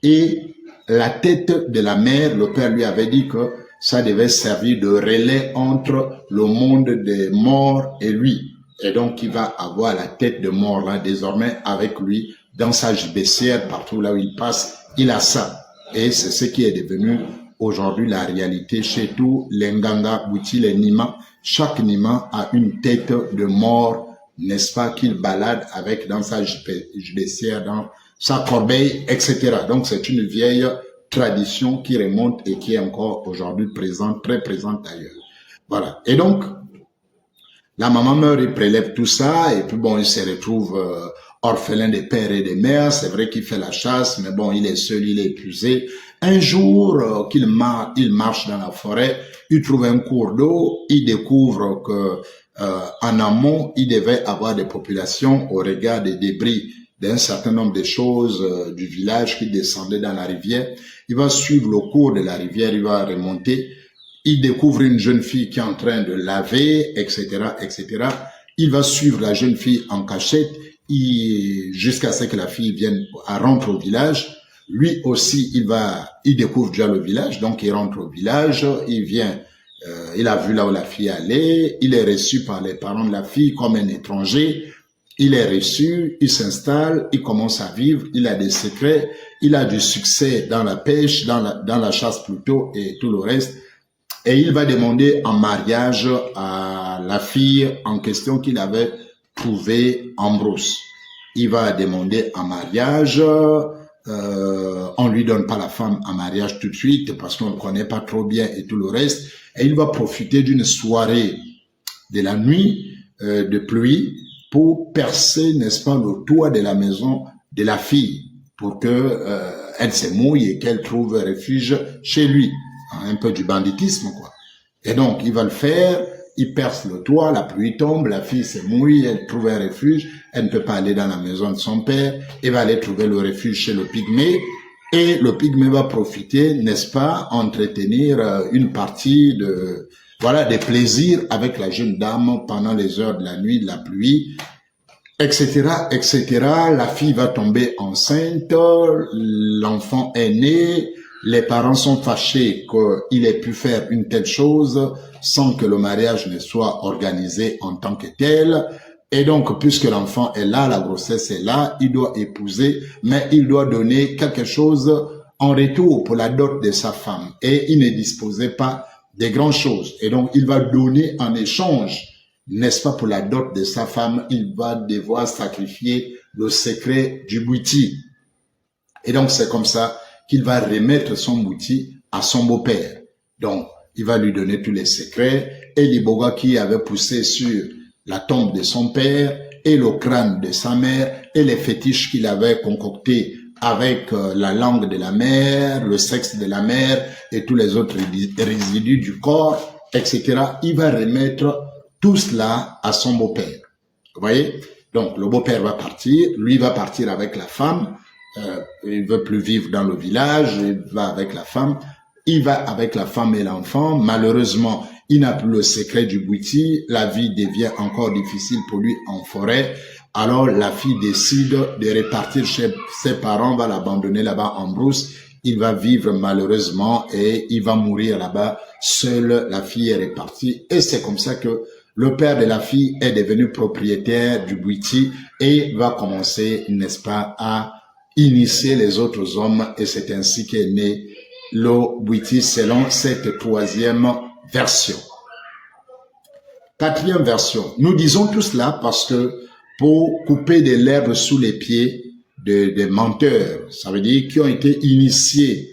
Et la tête de la mère, le père lui avait dit que ça devait servir de relais entre le monde des morts et lui. Et donc, il va avoir la tête de mort là, désormais, avec lui, dans sa gibecière, partout là où il passe, il a ça. Et c'est ce qui est devenu aujourd'hui la réalité chez tous les Nganga, Bouti, les Nima. Chaque Nima a une tête de mort, n'est-ce pas, qu'il balade avec dans sa gibecière, dans sa corbeille, etc. Donc c'est une vieille tradition qui remonte et qui est encore aujourd'hui présente, très présente d'ailleurs. Voilà. Et donc, la maman meurt, il prélève tout ça, et puis bon, il se retrouve orphelin des pères et des mères. C'est vrai qu'il fait la chasse, mais bon, il est seul, il est épuisé. Un jour il marche dans la forêt, il trouve un cours d'eau, il découvre que en amont, il devait avoir des populations au regard des débris d'un certain nombre de choses du village qui descendaient dans la rivière. Il va suivre le cours de la rivière, il va remonter. Il découvre une jeune fille qui est en train de laver, etc., etc. Il va suivre la jeune fille en cachette jusqu'à ce que la fille rentre au village. Lui aussi, il découvre déjà le village, donc il rentre au village, il a vu là où la fille allait, il est reçu par les parents de la fille comme un étranger. Il est reçu, il s'installe, il commence à vivre, il a des secrets, il a du succès dans la pêche, dans la chasse plutôt et tout le reste. Et il va demander en mariage à la fille en question qu'il avait trouvée en brousse. Il va demander en mariage, on lui donne pas la femme en mariage tout de suite parce qu'on ne connaît pas trop bien et tout le reste. Et il va profiter d'une soirée de la nuit de pluie pour percer, n'est-ce pas, le toit de la maison de la fille pour que elle se mouille et qu'elle trouve refuge chez lui. Un peu du banditisme, quoi. Et donc, il va le faire, il perce le toit, la pluie tombe, la fille se mouille, elle trouve un refuge, elle ne peut pas aller dans la maison de son père, elle va aller trouver le refuge chez le pygmée, et le pygmée va profiter, n'est-ce pas, entretenir une partie des plaisirs avec la jeune dame pendant les heures de la nuit, de la pluie, etc., etc. La fille va tomber enceinte, l'enfant est né, les parents sont fâchés qu'il ait pu faire une telle chose sans que le mariage ne soit organisé en tant que tel. Et donc, puisque l'enfant est là, la grossesse est là, il doit épouser, mais il doit donner quelque chose en retour pour la dot de sa femme. Et il ne disposait pas de grand chose. Et donc, il va donner en échange, n'est-ce pas, pour la dot de sa femme, il va devoir sacrifier le secret du bouti. Et donc, c'est comme ça qu'il va remettre son bouti à son beau-père. Donc, il va lui donner tous les secrets et les bogas qui avaient poussé sur la tombe de son père et le crâne de sa mère et les fétiches qu'il avait concoctés avec la langue de la mère, le sexe de la mère et tous les autres résidus du corps, etc. Il va remettre tout cela à son beau-père. Vous voyez? Donc, le beau-père va partir, lui va partir avec la femme. Il veut plus vivre dans le village, il va avec la femme, et l'enfant. Malheureusement, il n'a plus le secret du bouti, la vie devient encore difficile pour lui en forêt. Alors la fille décide de repartir chez ses parents, va l'abandonner là-bas en brousse. Il va vivre malheureusement et il va mourir là-bas. Seule la fille est repartie et c'est comme ça que le père de la fille est devenu propriétaire du bouti et va commencer, n'est-ce pas, à initier les autres hommes et c'est ainsi qu'est né le bouti selon cette troisième version. Quatrième version. Nous disons tout cela parce que pour couper de l'herbe sous les pieds des menteurs, ça veut dire qui ont été initiés,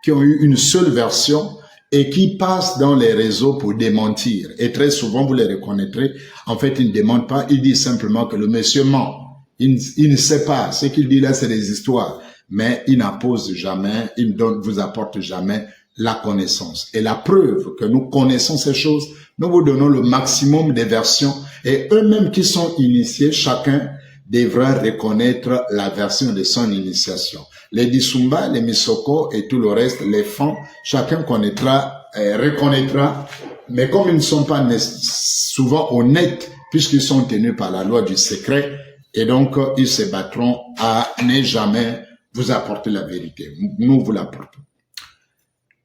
qui ont eu une seule version et qui passent dans les réseaux pour démentir. Et très souvent, vous les reconnaîtrez, en fait, ils ne démentent pas, ils disent simplement que le monsieur ment. Il ne sait pas. Ce qu'il dit là, c'est des histoires. Mais il n'impose jamais, il ne vous apporte jamais la connaissance. Et la preuve que nous connaissons ces choses, nous vous donnons le maximum des versions. Et eux-mêmes qui sont initiés, chacun devra reconnaître la version de son initiation. Les Dissumba, les Misoko et tout le reste, les Fans, chacun connaîtra, reconnaîtra. Mais comme ils ne sont pas souvent honnêtes, puisqu'ils sont tenus par la loi du secret, et donc, ils se battront à ne jamais vous apporter la vérité. Nous vous l'apportons.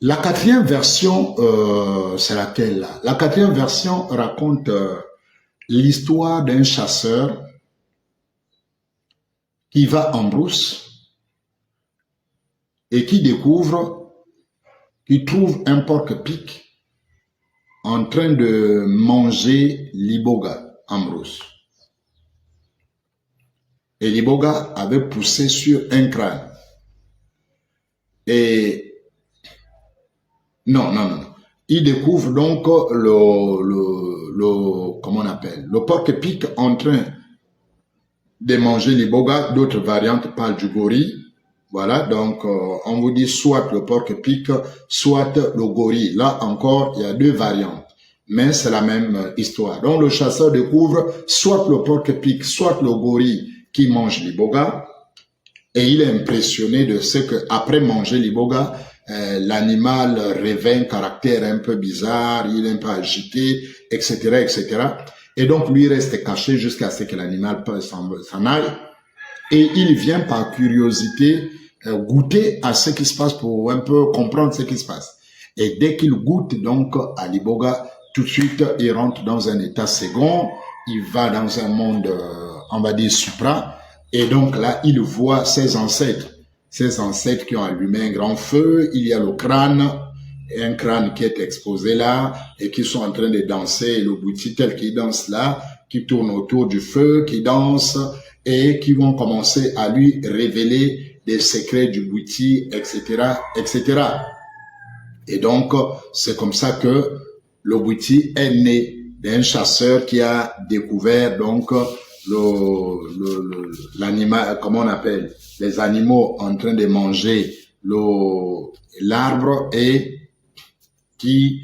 La quatrième version, c'est laquelle là? La quatrième version raconte l'histoire d'un chasseur qui va en brousse et qui découvre, qui trouve un porc-épic en train de manger l'iboga en brousse. Et l'iboga avait poussé sur un crâne. Et non. Il découvre donc comment on appelle, le porc-épic en train de manger l'iboga. D'autres variantes parlent du gorille. Voilà, donc on vous dit soit le porc-épic, soit le gorille. Là encore, il y a deux variantes, mais c'est la même histoire. Donc le chasseur découvre soit le porc-épic, soit le gorille qui mange l'iboga, et il est impressionné de ce que après manger l'iboga, l'animal revêt un caractère un peu bizarre, il est un peu agité, etc., etc. Et donc lui reste caché jusqu'à ce que l'animal s'en aille. Et il vient par curiosité goûter à ce qui se passe pour un peu comprendre ce qui se passe. Et dès qu'il goûte donc à l'iboga, tout de suite il rentre dans un état second, il va dans un monde, on va dire supra, et donc là il voit ses ancêtres qui ont allumé un grand feu. Il y a le crâne, un crâne qui est exposé là, et qui sont en train de danser, le bouti tel qu'il danse là, qui tourne autour du feu, qui danse, et qui vont commencer à lui révéler des secrets du bouti, etc., etc. Et donc, c'est comme ça que le bouti est né d'un chasseur qui a découvert donc l'animal, comment on appelle, les animaux en train de manger l'arbre, et qui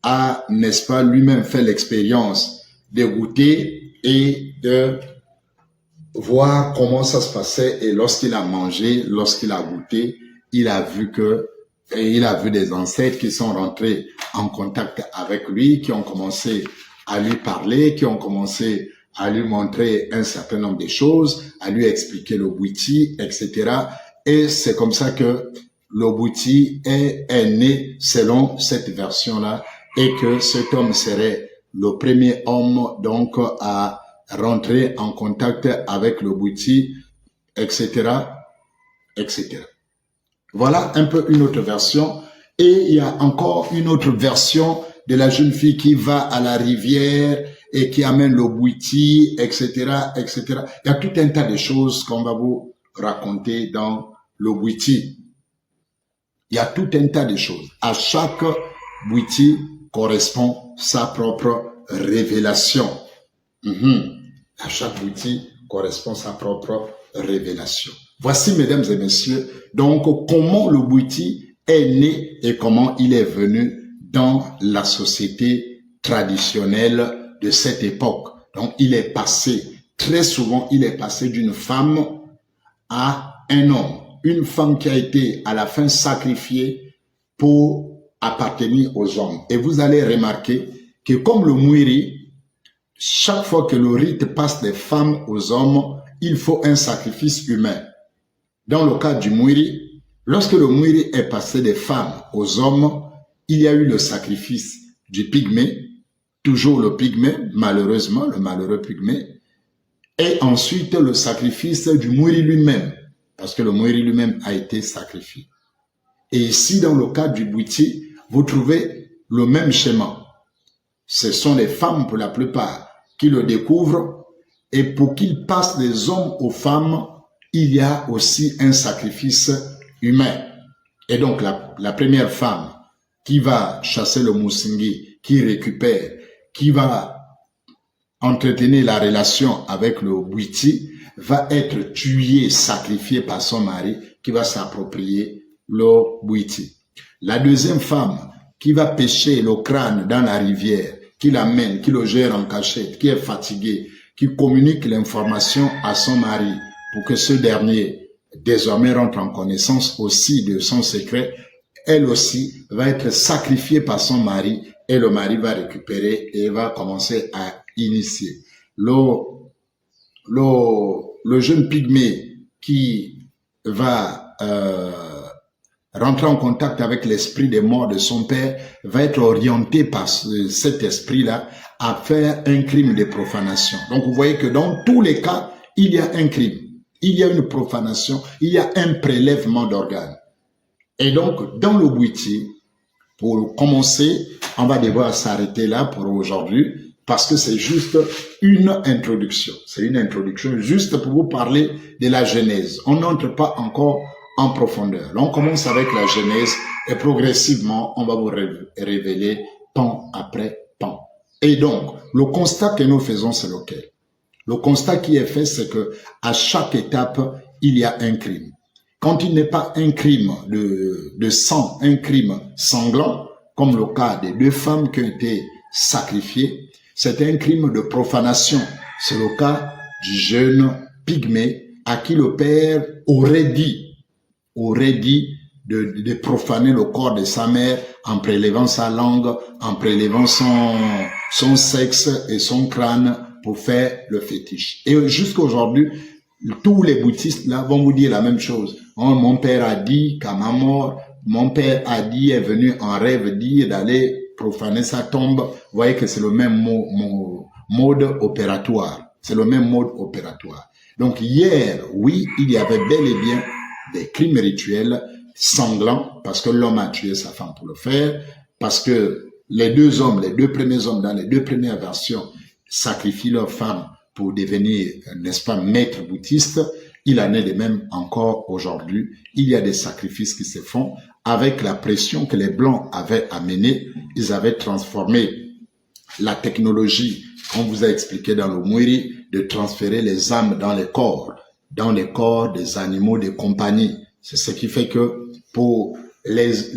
a, n'est-ce pas, lui-même fait l'expérience de goûter et de voir comment ça se passait. Et lorsqu'il a mangé, lorsqu'il a goûté, il a vu des ancêtres qui sont rentrés en contact avec lui, qui ont commencé à lui parler, qui ont commencé à lui montrer un certain nombre de choses, à lui expliquer le bouti, etc. Et c'est comme ça que le bouti est né selon cette version-là, et que cet homme serait le premier homme donc à rentrer en contact avec le bouti, etc., etc. Voilà un peu une autre version. Et il y a encore une autre version de la jeune fille qui va à la rivière et qui amène le bouti, etc., etc. Il y a tout un tas de choses qu'on va vous raconter dans le bouti. Il y a tout un tas de choses. À chaque bouti correspond sa propre révélation. À chaque bouti correspond sa propre révélation. Voici, mesdames et messieurs, donc comment le bouti est né et comment il est venu dans la société traditionnelle de cette époque. Donc, il est passé, très souvent, il est passé d'une femme à un homme. Une femme qui a été à la fin sacrifiée pour appartenir aux hommes. Et vous allez remarquer que comme le Mwiri, chaque fois que le rite passe des femmes aux hommes, il faut un sacrifice humain. Dans le cas du Mwiri, lorsque le Mwiri est passé des femmes aux hommes, il y a eu le sacrifice du pygmée, toujours le pygmée, malheureusement, le malheureux pygmée, et ensuite le sacrifice du Mwiri lui-même, parce que le Mwiri lui-même a été sacrifié. Et ici, dans le cas du bouti, vous trouvez le même schéma. Ce sont les femmes, pour la plupart, qui le découvrent, et pour qu'il passe des hommes aux femmes, il y a aussi un sacrifice humain. Et donc, la première femme qui va chasser le Musingi, qui récupère, qui va entretenir la relation avec le bouti, va être tuée, sacrifiée par son mari, qui va s'approprier le bouti. La deuxième femme qui va pêcher le crâne dans la rivière, qui l'amène, qui le gère en cachette, qui est fatiguée, qui communique l'information à son mari pour que ce dernier désormais rentre en connaissance aussi de son secret, elle aussi va être sacrifiée par son mari, et le mari va récupérer et va commencer à initier. Le jeune pygmée qui va rentrer en contact avec l'esprit des morts de son père va être orienté par cet esprit-là à faire un crime de profanation. Donc vous voyez que dans tous les cas, il y a un crime. il y a une profanation, il y a un prélèvement d'organes. Et donc, dans le Bwiti, pour commencer, on va devoir s'arrêter là pour aujourd'hui, parce que c'est juste une introduction. C'est une introduction juste pour vous parler de la Genèse. On n'entre pas encore en profondeur. Là, on commence avec la Genèse et progressivement, on va vous révéler pan après pan. Et donc, le constat que nous faisons, c'est lequel? Le constat qui est fait, c'est que à chaque étape, il y a un crime. Quand il n'est pas un crime de sang, un crime sanglant, comme le cas des 2 femmes qui ont été sacrifiées, c'est un crime de profanation. C'est le cas du jeune Pygmée à qui le père aurait dit de profaner le corps de sa mère en prélevant sa langue, en prélevant son sexe et son crâne pour faire le fétiche. Et jusqu'à aujourd'hui, tous les bouddhistes là vont vous dire la même chose. Oh, mon père a dit qu'à ma mort, mon père a dit, est venu en rêve dire d'aller profaner sa tombe. Vous voyez que c'est le même mode opératoire. C'est le même mode opératoire. Donc hier, oui, il y avait bel et bien des crimes rituels sanglants parce que l'homme a tué sa femme pour le faire, parce que les 2 hommes, les 2 premiers hommes dans les 2 premières versions sacrifient leur femme pour devenir, n'est-ce pas, maître bouddhiste. Il en est de même encore aujourd'hui. Il y a des sacrifices qui se font avec la pression que les Blancs avaient amenée. Ils avaient transformé la technologie, on vous a expliqué dans le Mwiri, de transférer les âmes dans les corps des animaux de compagnie. C'est ce qui fait que pour les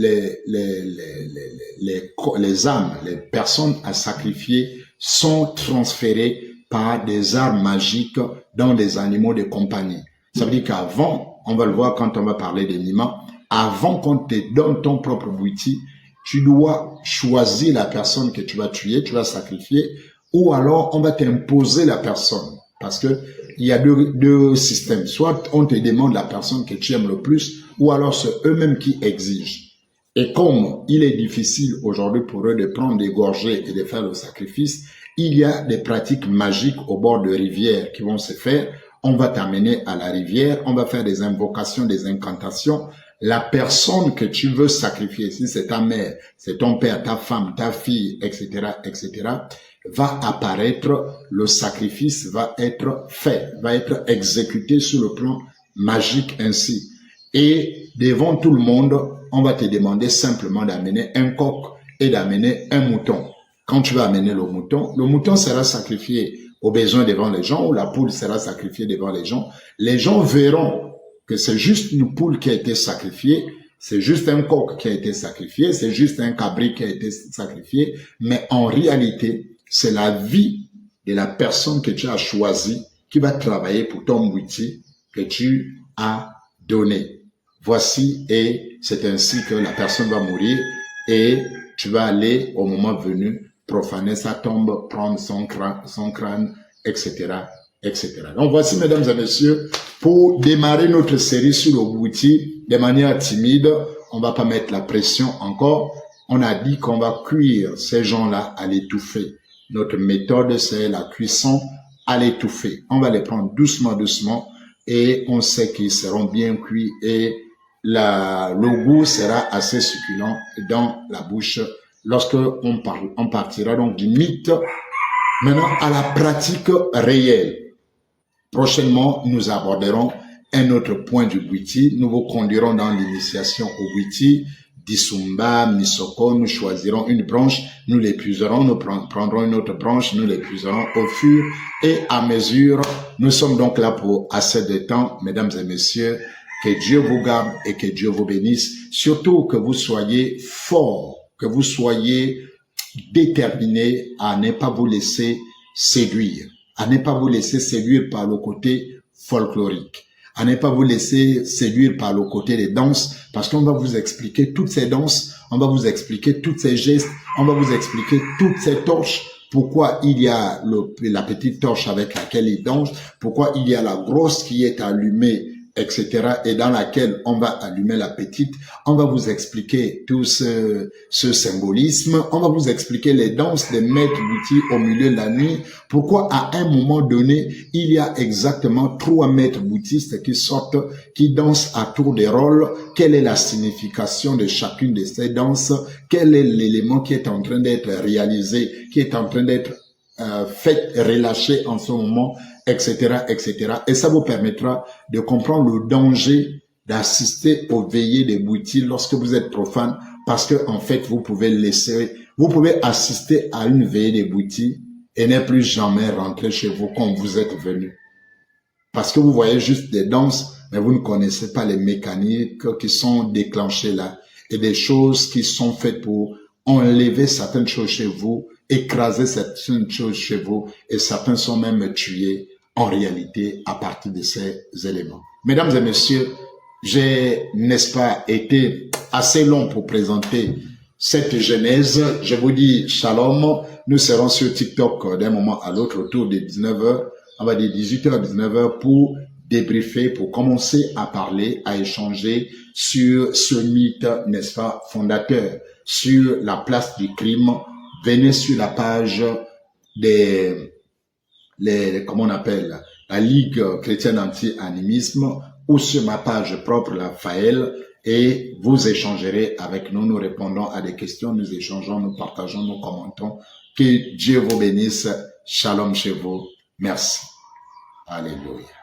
âmes, les personnes à sacrifier sont transférées par des armes magiques dans des animaux de compagnie. Ça veut dire qu'avant, on va le voir quand on va parler des Nima, avant qu'on te donne ton propre Bwiti, tu dois choisir la personne que tu vas tuer, tu vas sacrifier, ou alors on va t'imposer la personne. Parce que il y a deux systèmes. Soit on te demande la personne que tu aimes le plus, ou alors c'est eux-mêmes qui exigent. Et comme il est difficile aujourd'hui pour eux de prendre des gorgées et de faire le sacrifice, il y a des pratiques magiques au bord de rivières qui vont se faire. On va t'amener à la rivière, on va faire des invocations, des incantations. La personne que tu veux sacrifier, si c'est ta mère, c'est ton père, ta femme, ta fille, etc., etc., va apparaître, le sacrifice va être fait, va être exécuté sur le plan magique ainsi. Et devant tout le monde, on va te demander simplement d'amener un coq et d'amener un mouton. Quand tu vas amener le mouton sera sacrifié au besoin devant les gens, ou la poule sera sacrifiée devant les gens. Les gens verront que c'est juste une poule qui a été sacrifiée, c'est juste un coq qui a été sacrifié, c'est juste un cabri qui a été sacrifié, mais en réalité, c'est la vie de la personne que tu as choisie qui va travailler pour ton Bwiti que tu as donné. Voici, et c'est ainsi que la personne va mourir et tu vas aller au moment venu profaner sa tombe, prendre son crâne, etc., etc. Donc voici, mesdames et messieurs, pour démarrer notre série sur le Bwiti de manière timide, on va pas mettre la pression encore. On a dit qu'on va cuire ces gens-là à l'étouffer. Notre méthode, c'est la cuisson à l'étouffer. On va les prendre doucement, doucement, et on sait qu'ils seront bien cuits et le goût sera assez succulent dans la bouche lorsque on partira donc du mythe maintenant à la pratique réelle. Prochainement, nous aborderons un autre point du Bwiti. Nous vous conduirons dans l'initiation au Bwiti, Disumba, Misoko. Nous choisirons une branche, nous l'épuiserons, nous prendrons une autre branche, nous l'épuiserons au fur et à mesure. Nous sommes donc là pour assez de temps, mesdames et messieurs. Que Dieu vous garde et que Dieu vous bénisse. Surtout que vous soyez forts, que vous soyez déterminés à ne pas vous laisser séduire, à ne pas vous laisser séduire par le côté folklorique, à ne pas vous laisser séduire par le côté des danses, parce qu'on va vous expliquer toutes ces danses, on va vous expliquer tous ces gestes, on va vous expliquer toutes ces torches, pourquoi il y a la petite torche avec laquelle ils dansent, pourquoi il y a la grosse qui est allumée etc., et dans laquelle on va allumer la petite, on va vous expliquer tout ce symbolisme, on va vous expliquer les danses des maîtres Bouti au milieu de la nuit, pourquoi à un moment donné, il y a exactement 3 maîtres bouddhistes qui sortent, qui dansent à tour de rôle, quelle est la signification de chacune de ces danses, quel est l'élément qui est en train d'être réalisé, qui est en train d'être fait, relâché en ce moment, etc., etc. Et ça vous permettra de comprendre le danger d'assister aux veillées des Bouti lorsque vous êtes profane, parce que en fait, vous pouvez assister à une veillée des Bouti et ne plus jamais rentrer chez vous comme vous êtes venu. Parce que vous voyez juste des danses, mais vous ne connaissez pas les mécaniques qui sont déclenchées là et des choses qui sont faites pour enlever certaines choses chez vous, écraser certaines choses chez vous, et certains sont même tués en réalité à partir de ces éléments. Mesdames et messieurs, j'ai, n'est-ce pas, été assez long pour présenter cette genèse. Je vous dis shalom. Nous serons sur TikTok d'un moment à l'autre autour de 19h, on va dire 18h à 19h pour débriefer, pour commencer à parler, à échanger sur ce mythe, n'est-ce pas, fondateur, sur la place du crime. Venez sur la page comment on appelle, la Ligue chrétienne anti-animisme, ou sur ma page propre, la FAEL, et vous échangerez avec nous, nous répondons à des questions, nous échangeons, nous partageons, nous commentons. Que Dieu vous bénisse. Shalom chez vous. Merci. Alléluia.